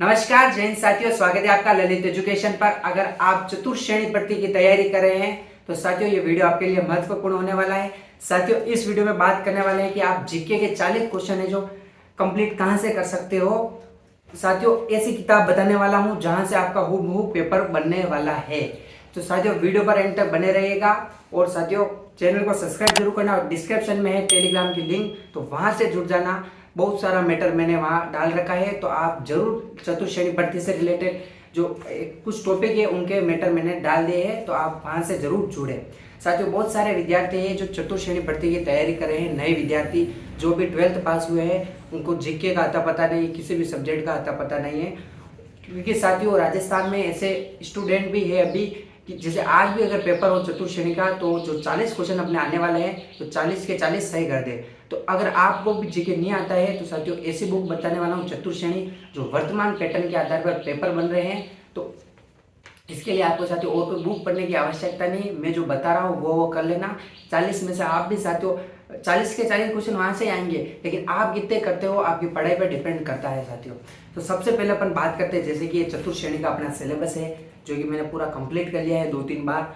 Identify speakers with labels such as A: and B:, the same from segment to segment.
A: नमस्कार जय हिंद साथियों, स्वागत है आपका ललित एजुकेशन पर। अगर आप चतुर्थ श्रेणी भर्ती की तैयारी कर रहे हैं तो साथियों ये वीडियो आपके लिए महत्वपूर्ण होने वाला है। साथियों इस वीडियो में बात करने वाले हैं कि आप जीके के 40 क्वेश्चन है जो कंप्लीट कहां से कर सकते हो। साथियों ऐसी किताब बताने वाला हूं जहां से आपका हूबहू पेपर बनने वाला है। तो साथियों वीडियो पर एंड तक बने रहिएगा और साथियों चैनल को सब्सक्राइब जरूर करना और डिस्क्रिप्शन में है टेलीग्राम की लिंक, तो वहां से जुड़ जाना। बहुत सारा मैटर मैंने वहाँ डाल रखा है, तो आप जरूर चतुर्थ श्रेणी भर्ती से रिलेटेड जो कुछ टॉपिक है उनके मैटर मैंने डाल दिए हैं, तो आप वहाँ से जरूर जुड़े। साथियों बहुत सारे विद्यार्थी हैं जो चतुर्थ श्रेणी भर्ती की तैयारी कर रहे हैं, नए विद्यार्थी जो भी 12th पास हुए हैं, उनको जीके का आता पता नहीं, किसी भी सब्जेक्ट का आता पता नहीं है। क्योंकि साथियों राजस्थान में ऐसे स्टूडेंट भी है अभी कि जैसे आज भी अगर पेपर हो चतुर्थ श्रेणी का, तो जो 40 क्वेश्चन अपने आने वाले हैं तो 40 के 40 सही कर दे। तो अगर आपको भी जीके नहीं आता है तो साथियों ऐसी बुक बताने वाला हूँ चतुर्थ श्रेणी जो वर्तमान पैटर्न के आधार पर पेपर बन रहे हैं। तो इसके लिए आपको साथियों और कोई बुक पढ़ने की आवश्यकता नहीं, मैं जो बता रहा हूँ वो कर लेना। 40 में से आप भी साथियों 40 के 40 क्वेश्चन वहाँ से आएंगे, लेकिन आप कितने करते हो आपकी पढ़ाई पर डिपेंड करता है साथियों। तो सबसे पहले अपन बात करते हैं, जैसे कि ये चतुर्थ श्रेणी का अपना सिलेबस है जो कि मैंने पूरा कंप्लीट कर लिया है 2-3 बार।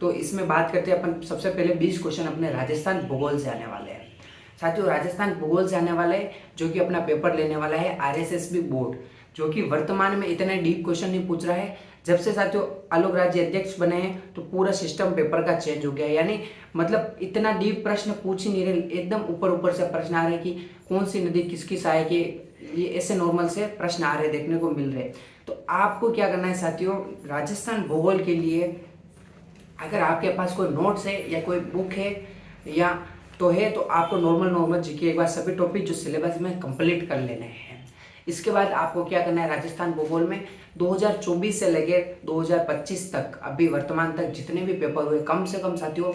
A: तो इसमें बात करते हैं अपन, सबसे पहले 20 क्वेश्चन अपने राजस्थान भूगोल से आने वाले हैं। साथियों राजस्थान भूगोल से आने वाले जो कि अपना पेपर लेने वाला है आरएसएसबी बोर्ड, जो कि वर्तमान में इतने डीप क्वेश्चन नहीं पूछ रहा है। जब से साथियों आलोक राज्य अध्यक्ष बने हैं तो पूरा सिस्टम पेपर का चेंज हो गया है, यानी मतलब इतना डीप प्रश्न पूछ ही नहीं रहे, एकदम ऊपर ऊपर से प्रश्न आ रहे कि कौन सी नदी किसकी सहायक, ये ऐसे नॉर्मल से प्रश्न आ रहे देखने को मिल रहे। तो आपको क्या करना है साथियों, राजस्थान भूगोल के लिए अगर आपके पास कोई नोट्स है या कोई बुक है या तो है, तो आपको नॉर्मल जीके एक बार सभी टॉपिक जो सिलेबस में कंप्लीट कर लेने हैं। इसके बाद आपको क्या करना है, राजस्थान भूगोल में 2024 से लेकर 2025 तक अभी वर्तमान तक जितने भी पेपर हुए, कम से कम साथियों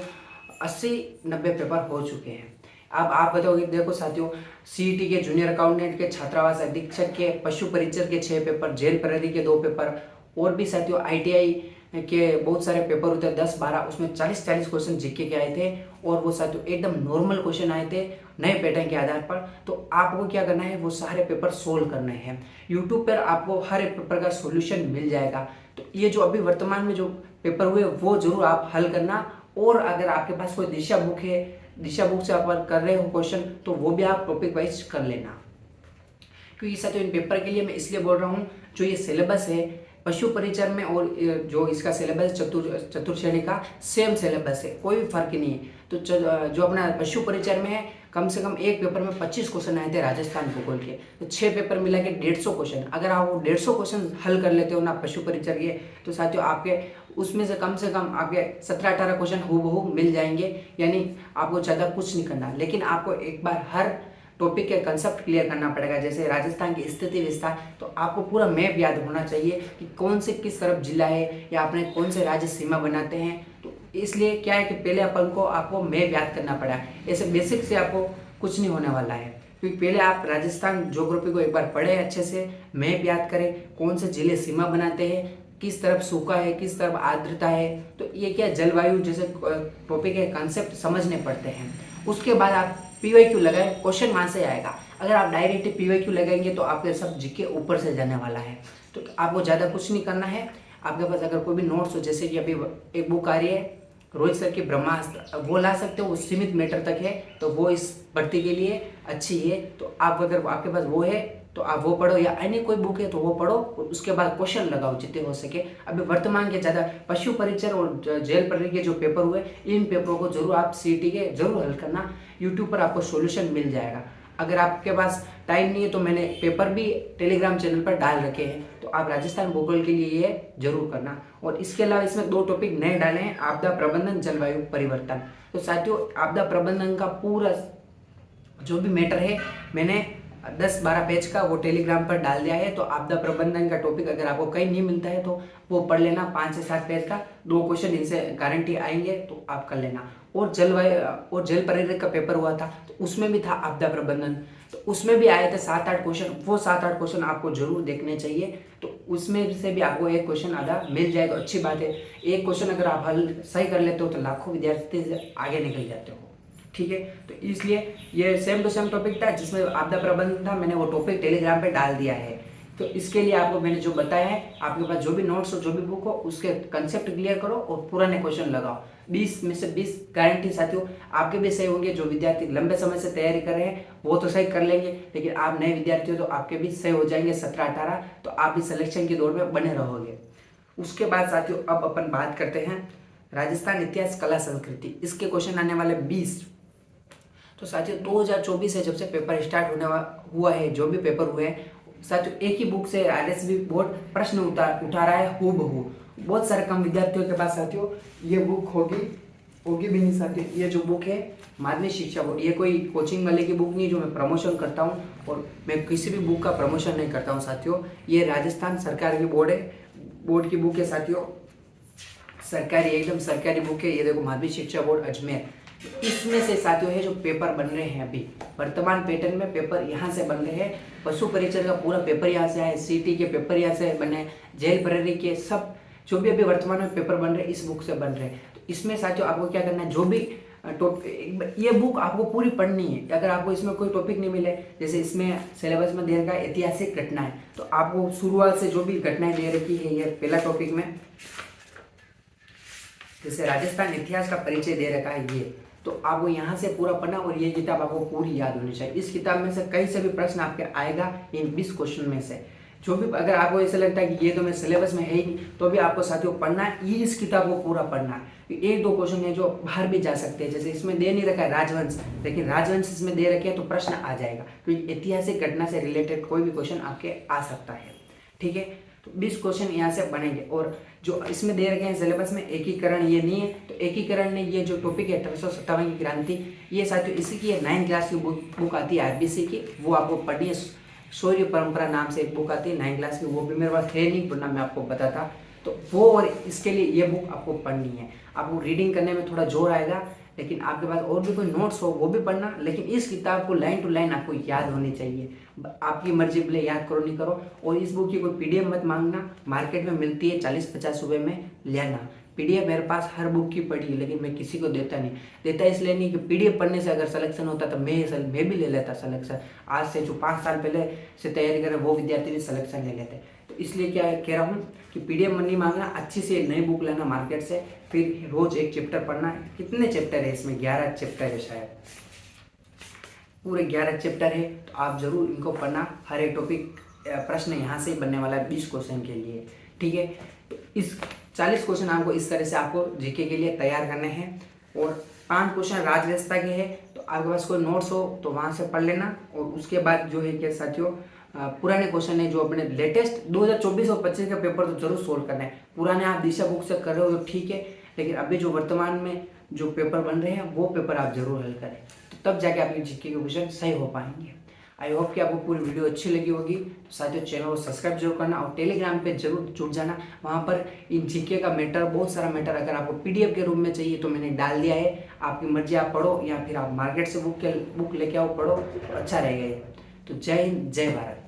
A: 80-90 पेपर हो चुके हैं। अब आप बताओगे, देखो साथियों सीईटी के जूनियर अकाउंटेंट के, छात्रावास अधीक्षक के, पशु परिचर के 6 पेपर, जेल प्रहरी के 2 पेपर, और भी साथियों आईटीआई के बहुत सारे पेपर होते हैं 10-12, उसमें 40-40 क्वेश्चन जीके के आए थे और वो साथियों एकदम नॉर्मल क्वेश्चन आए थे नए पैटर्न के आधार पर। तो आपको क्या करना है, वो सारे पेपर सोल्व करने हैं। यूट्यूब पर आपको हर एक पेपर का सॉल्यूशन मिल जाएगा। तो ये जो अभी वर्तमान में जो पेपर हुए वो जरूर आप हल करना, और अगर आपके पास कोई दिशा बुक है, दिशा बुक से आप कर रहे हो क्वेश्चन, तो वो भी आप टॉपिक वाइज कर लेना। क्योंकि साथियों इन पेपर के लिए मैं इसलिए बोल रहा हूँ, जो ये सिलेबस है पशु परिचर में और जो इसका सिलेबस चतुर्थ श्रेणी का सेम सिलेबस है, कोई भी फर्क नहीं है। तो जो अपना पशु परिचर में है, कम से कम एक पेपर में 25 क्वेश्चन आए थे राजस्थान भूगोल के, तो 6 पेपर मिला के 150 क्वेश्चन। अगर आप वो 150 क्वेश्चन हल कर लेते हो ना पशु परिचर के, तो साथियों आपके उसमें से कम आपके 17-18 क्वेश्चन हूबहू मिल जाएंगे, यानी आपको ज़्यादा कुछ नहीं करना। लेकिन आपको एक बार हर टॉपिक के कंसेप्ट क्लियर करना पड़ेगा। जैसे राजस्थान की स्थिति विस्तार, तो आपको पूरा मैप याद होना चाहिए कि कौन से किस तरफ जिला है या अपने कौन से राज्य सीमा बनाते हैं। तो इसलिए क्या है कि पहले अपन को आपको मैप याद करना पड़ा। ऐसे बेसिक से आपको कुछ नहीं होने वाला है, क्योंकि पहले आप राजस्थान ज्योग्राफी को एक बार पढ़े अच्छे से, मैप याद करें कौन से जिले सीमा बनाते हैं, किस तरफ सूखा है, किस तरफ आर्द्रता है। तो ये क्या जलवायु जैसे टॉपिक है, कंसेप्ट समझने पड़ते हैं। उसके बाद आप पीवाईक्यू लगाए, क्वेश्चन वहां से आएगा। अगर आप डायरेक्ट पीवाईक्यू लगाएंगे तो आपके सब जीके ऊपर से जाने वाला है। तो आपको ज़्यादा कुछ नहीं करना है। आपके पास अगर कोई भी नोट्स हो, जैसे कि अभी एक बुक आ रही है रोहित सर की ब्रह्मास्त्र, वो ला सकते हो, वो सीमित मैटर तक है, तो वो इस भर्ती के लिए अच्छी है। तो आप अगर आपके पास वो है तो आप वो पढ़ो, या अन्य कोई बुक है तो वो पढ़ो, और उसके बाद क्वेश्चन लगाओ जितने हो सके। अभी वर्तमान के ज़्यादा पशु परिचर और जेल प्रहरी के जो पेपर हुए, इन पेपरों को जरूर आप सीईटी के जरूर हल करना। यूट्यूब पर आपको सॉल्यूशन मिल जाएगा। अगर आपके पास टाइम नहीं है तो मैंने पेपर भी टेलीग्राम चैनल पर डाल रखे हैं, तो आप राजस्थान भूगोल के लिए ये जरूर करना। और इसके अलावा इसमें 2 टॉपिक नए डाले हैं, आपदा प्रबंधन, जलवायु परिवर्तन। तो साथियों आपदा प्रबंधन का पूरा जो भी मैटर है मैंने 10-12 पेज का वो टेलीग्राम पर डाल दिया है। तो आपदा प्रबंधन का टॉपिक अगर आपको कहीं नहीं मिलता है तो वो पढ़ लेना, 5 से 7 पेज का, 2 क्वेश्चन इनसे गारंटी आएंगे, तो आप कर लेना। और जलवायु और जल पर्यटक का पेपर हुआ था, तो उसमें भी था आपदा प्रबंधन, तो उसमें भी आए थे 7-8 क्वेश्चन। वो 7-8 क्वेश्चन आपको जरूर देखने चाहिए, तो उसमें से भी आपको एक क्वेश्चन आधा मिल जाए तो अच्छी बात है। एक क्वेश्चन अगर आप हल सही कर लेते हो तो लाखों विद्यार्थी से आगे निकल जाते हो। ठीक है, तो इसलिए ये सेम टू सेम टॉपिक था जिसमें आपदा प्रबंधन था, मैंने वो टॉपिक टेलीग्राम पे डाल दिया है। तो इसके लिए आपको मैंने जो बताया है, आपके पास जो भी नोट्स हो, जो भी बुक हो, उसके कंसेप्ट क्लियर करो और पुराने क्वेश्चन लगाओ। 20 में से 20 गारंटी साथियों आपके भी सही होंगे। जो विद्यार्थी लंबे समय से तैयारी कर रहे हैं वो तो सही कर लेंगे, लेकिन आप नए विद्यार्थी हो तो आपके भी सही हो जाएंगे 17-18, तो आप भी सिलेक्शन की दौड़ में बने रहोगे। उसके बाद साथियों अब अपन बात करते हैं राजस्थान इतिहास कला संस्कृति। इसके क्वेश्चन आने वाले 20। तो साथियों 2024 से जब से पेपर स्टार्ट होने हुआ है, जो भी पेपर हुए हैं साथियों, एक ही बुक से आरएसबी बोर्ड प्रश्न उठा रहा है हूबहू। बहुत सारे कम विद्यार्थियों के पास साथियों ये बुक होगी भी नहीं साथियों। ये जो बुक है माध्यमिक शिक्षा बोर्ड, ये कोई कोचिंग वाले की बुक नहीं जो मैं प्रमोशन करता हूँ, और मैं किसी भी बुक का प्रमोशन नहीं करता हूँ साथियों। ये राजस्थान सरकार की बोर्ड की बुक है साथियों, सरकारी, एकदम सरकारी बुक है। ये देखो माध्यमिक शिक्षा बोर्ड अजमेर। इसमें से साथियों है जो पेपर बन रहे हैं अभी वर्तमान पैटर्न में, पेपर यहाँ से बन रहे हैं। पशु परीक्षा का पूरा पेपर यहाँ से आए, सीटी के पेपर यहाँ से बने, जेल प्रहरी के सब जो भी अभी वर्तमान में पेपर बन रहे हैं इस बुक से बन रहे हैं। तो इसमें साथियों आपको क्या करना है, जो भी ये बुक आपको पूरी पढ़नी है। अगर आपको इसमें कोई टॉपिक नहीं मिले, जैसे इसमें सिलेबस में दे रखा है ऐतिहासिक घटनाएं, तो आपको शुरुआत से जो भी घटनाएं दे रखी है, ये पहला टॉपिक में जैसे राजस्थान इतिहास का परिचय दे रखा है ये, तो आपको यहाँ से पूरा पढ़ना और ये किताब आपको पूरी याद होनी चाहिए। इस किताब में से कई से भी प्रश्न आपके आएगा इन 20 क्वेश्चन में से। जो भी अगर आपको ऐसा लगता है कि ये तो मैं सिलेबस में है ही नहीं, तो भी आपको साथियों पढ़ना है, ये इस किताब को पूरा पढ़ना है। एक दो क्वेश्चन है जो बाहर भी जा सकते हैं, जैसे इसमें दे नहीं रखा है राजवंश, लेकिन राजवंश इसमें दे रखे हैं तो प्रश्न आ जाएगा, क्योंकि ऐतिहासिक घटना से रिलेटेड कोई भी क्वेश्चन आपके आ सकता है। ठीक है, तो 20 क्वेश्चन यहाँ से बनेंगे। और जो इसमें दे रखे हैं सिलेबस में एकीकरण, ये नहीं है, तो एकीकरण ने ये जो टॉपिक है 1857 की क्रांति, ये साथियों इसी की 9th क्लास की बुक आती है आरबीसी की, वो आपको पढ़नी है। शौर्य परंपरा नाम से एक बुक आती है 9th क्लास की, वो भी मेरे पास है नहीं, वरना मैं आपको बताता। तो वो और इसके लिए ये बुक आपको पढ़नी है। आपको रीडिंग करने में थोड़ा जोर आएगा, लेकिन आपके पास और भी कोई नोट्स हो वो भी पढ़ना, लेकिन इस किताब को लाइन टू लाइन आपको याद होनी चाहिए। आपकी मर्जी भले याद करो नहीं करो। और इस बुक की कोई पीडीएफ मत मांगना, मार्केट में मिलती है 40-50 रुपये में लेना। पीडीएफ मेरे पास हर बुक की पढ़ी है, लेकिन मैं किसी को देता नहीं। देता इसलिए नहीं कि पीडीएफ पढ़ने से अगर सिलेक्शन होता तो मैं भी ले लेता सिलेक्शन। आज से जो 5 साल पहले से तैयारी कर रहे वो विद्यार्थी भी सिलेक्शन ले लेते। तो इसलिए क्या कह रहा हूँ कि पीडीएफ नहीं मांगना, अच्छी से नई बुक लेना मार्केट से, फिर रोज एक चैप्टर पढ़ना है। कितने चैप्टर है इसमें? 11 चैप्टर है शायद, पूरे 11 चैप्टर है। तो आप जरूर इनको पढ़ना। हर एक टॉपिक प्रश्न यहाँ से ही बनने वाला है 20 क्वेश्चन के लिए। ठीक है, तो इस 40 क्वेश्चन आपको इस तरह से आपको जीके के लिए तैयार करने हैं। और 5 क्वेश्चन राजव्यवस्था के हैं, तो आपके पास कोई नोट्स हो तो वहाँ से पढ़ लेना। और उसके बाद जो है कि साथियों पुराने क्वेश्चन है जो अपने लेटेस्ट 2024 और 25 का पेपर तो जरूर सोल्व करना है। पुराने आप दिशा बुक से कर रहे हो तो ठीक है, लेकिन अभी जो वर्तमान में जो पेपर बन रहे हैं वो पेपर आप जरूर हल करें, तो तब जाके आपके जीके के क्वेश्चन सही हो पाएंगे। आई होप कि आपको पूरी वीडियो अच्छी लगी होगी। साथियों चैनल को सब्सक्राइब जरूर करना और टेलीग्राम पे जरूर जुड़ जाना। वहाँ पर इन जीके का मैटर, बहुत सारा मैटर अगर आपको पीडीएफ के रूप में चाहिए तो मैंने डाल दिया है। आपकी मर्जी, आप पढ़ो या फिर आप मार्केट से बुक लेके आओ, पढ़ो, अच्छा रहेगा ये। तो जय हिंद, जय भारत।